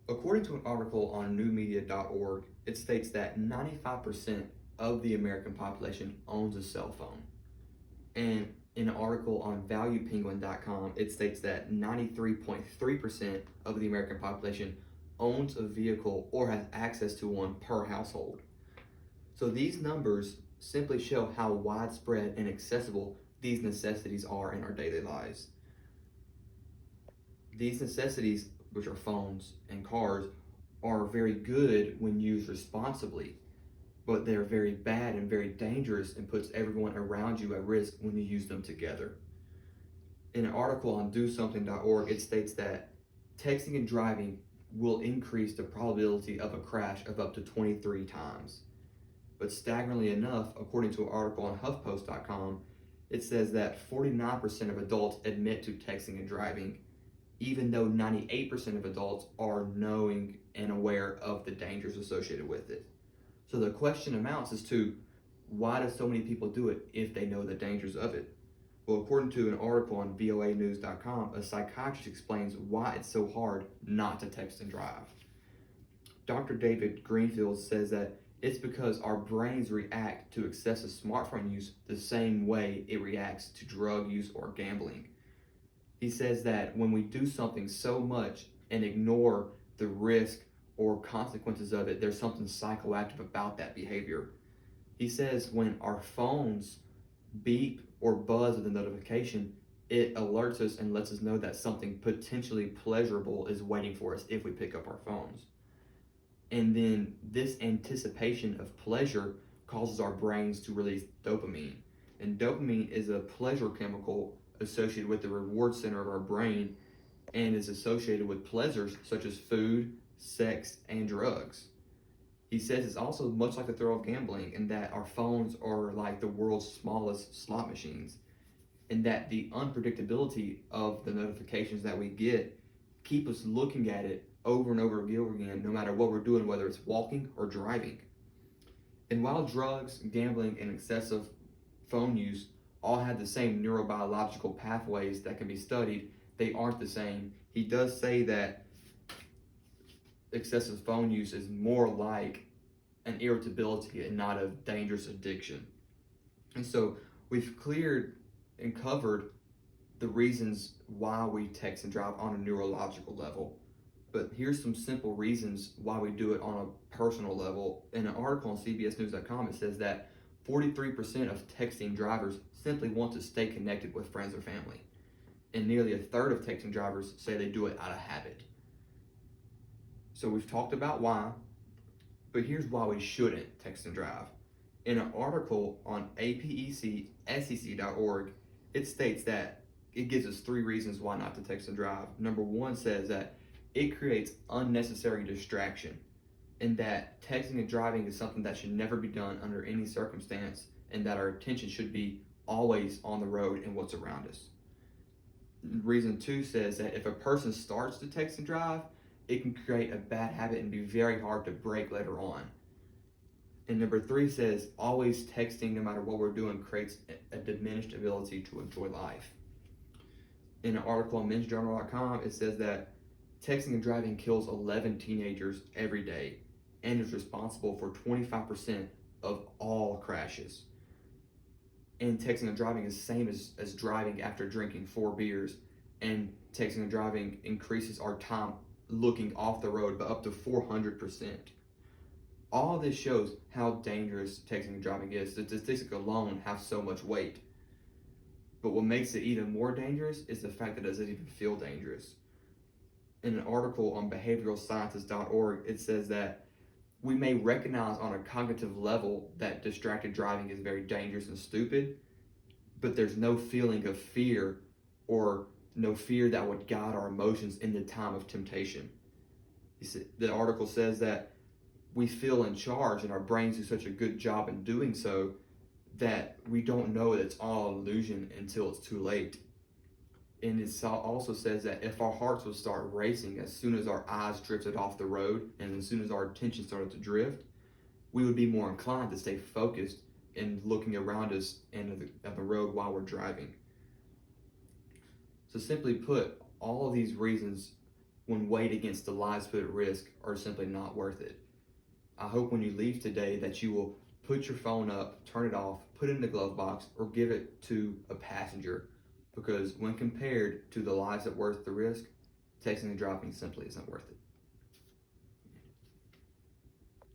According to an article on newmedia.org, it states that 95% of the American population owns a cell phone. And in an article on valuepenguin.com, it states that 93.3% of the American population owns a vehicle or has access to one per household. So these numbers simply show how widespread and accessible these necessities are in our daily lives. These necessities, which are phones and cars, are very good when used responsibly, but they're very bad and very dangerous and puts everyone around you at risk when you use them together. In an article on DoSomething.org, it states that texting and driving will increase the probability of a crash of up to 23 times. But staggeringly enough, according to an article on HuffPost.com, it says that 49% of adults admit to texting and driving, even though 98% of adults are knowing and aware of the dangers associated with it. So the question amounts as to, why do so many people do it if they know the dangers of it? Well, according to an article on voanews.com, a psychiatrist explains why it's so hard not to text and drive. Dr. David Greenfield says that it's because our brains react to excessive smartphone use the same way it reacts to drug use or gambling. He says that when we do something so much and ignore the risk or consequences of it, there's something psychoactive about that behavior. He says when our phones beep or buzz with a notification, it alerts us and lets us know that something potentially pleasurable is waiting for us if we pick up our phones. And then this anticipation of pleasure causes our brains to release dopamine. And dopamine is a pleasure chemical associated with the reward center of our brain and is associated with pleasures such as food, sex, and drugs. He says it's also much like the thrill of gambling in that our phones are like the world's smallest slot machines, and that the unpredictability of the notifications that we get keep us looking at it over and over again, no matter what we're doing, whether it's walking or driving. And while drugs, gambling, and excessive phone use all have the same neurobiological pathways that can be studied, they aren't the same. He does say that excessive phone use is more like an irritability and not a dangerous addiction. And so we've cleared and covered the reasons why we text and drive on a neurological level. But here's some simple reasons why we do it on a personal level. In an article on CBSNews.com, it says that 43% of texting drivers simply want to stay connected with friends or family. And nearly a third of texting drivers say they do it out of habit. So we've talked about why, but here's why we shouldn't text and drive. In an article on APECSEC.org, it states that it gives us 3 reasons why not to text and drive. Number 1 says that it creates unnecessary distraction, and that texting and driving is something that should never be done under any circumstance, and that our attention should be always on the road and what's around us. Reason 2 says that if a person starts to text and drive, it can create a bad habit and be very hard to break later on. And number 3 says always texting, no matter what we're doing, creates a diminished ability to enjoy life. In an article on mensjournal.com, it says that texting and driving kills 11 teenagers every day and is responsible for 25% of all crashes. And texting and driving is the same as driving after drinking 4 beers, and texting and driving increases our time looking off the road by up to 400%. All this shows how dangerous texting and driving is. The statistics alone have so much weight. But what makes it even more dangerous is the fact that it doesn't even feel dangerous. In an article on behavioralsciences.org, it says that we may recognize on a cognitive level that distracted driving is very dangerous and stupid, but there's no feeling of fear or no fear that would guide our emotions in the time of temptation. The article says that we feel in charge and our brains do such a good job in doing so that we don't know that it's all illusion until it's too late. And it also says that if our hearts would start racing as soon as our eyes drifted off the road and as soon as our attention started to drift, we would be more inclined to stay focused and looking around us and at the road while we're driving. So simply put, all of these reasons when weighed against the lives put at risk, are simply not worth it. I hope when you leave today that you will put your phone up, turn it off, put it in the glove box, or give it to a passenger, because when compared to the lives that worth the risk, texting and driving simply isn't worth it.